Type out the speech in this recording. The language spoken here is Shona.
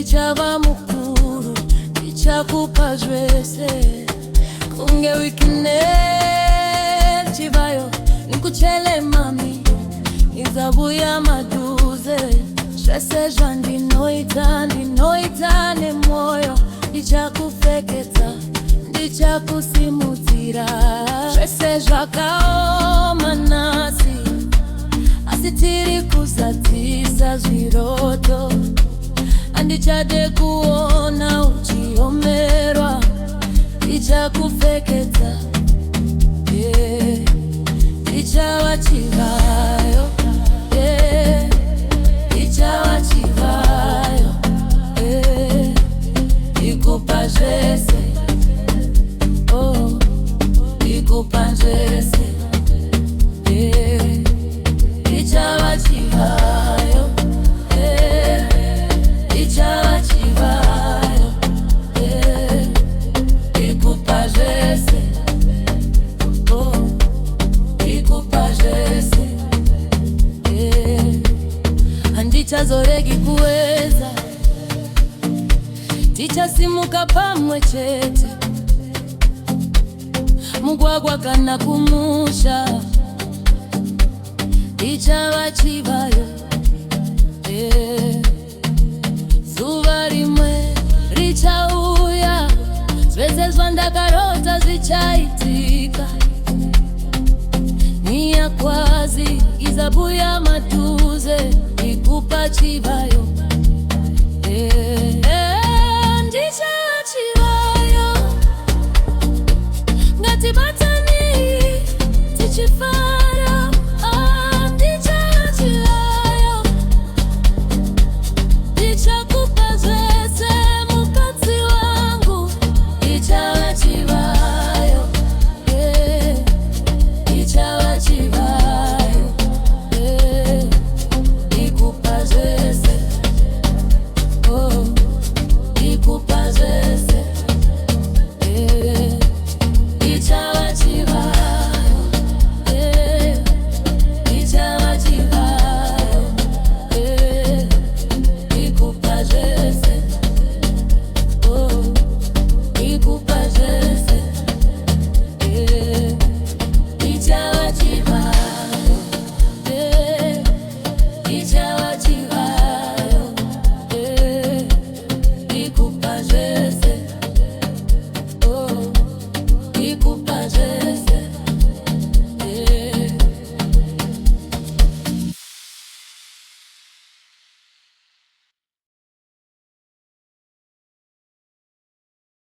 ndichava mukuru, ndichakupa zvese. Kunge wikine chivayo nikuchele mami, izabuya maduze. Zvese zvandinoita ndinoita nemoyo, ndichakupfekedza ndichakusimudzira. Zvese zvakaoma nhasi, asi tiri kuzadzisa zviroto. Handichade kuona uchiomerwa, ndichakupfekedza, ndichava chivayo, ndichava chivayo, ndikupa zvese, ndikupa zvese, ndichava chivayo, ndichava chivayo, ndikupa zvese, ndikupa zvese. Handichazoregi kuweza, tichasimuka pamwe chete, mugwagwa kana kumusha, ndichava chivayo, zuva rimwe richauya, zvese zvandakarota zvichaitika. Nyakwazi izabuya maduze, ndikupa chivayo.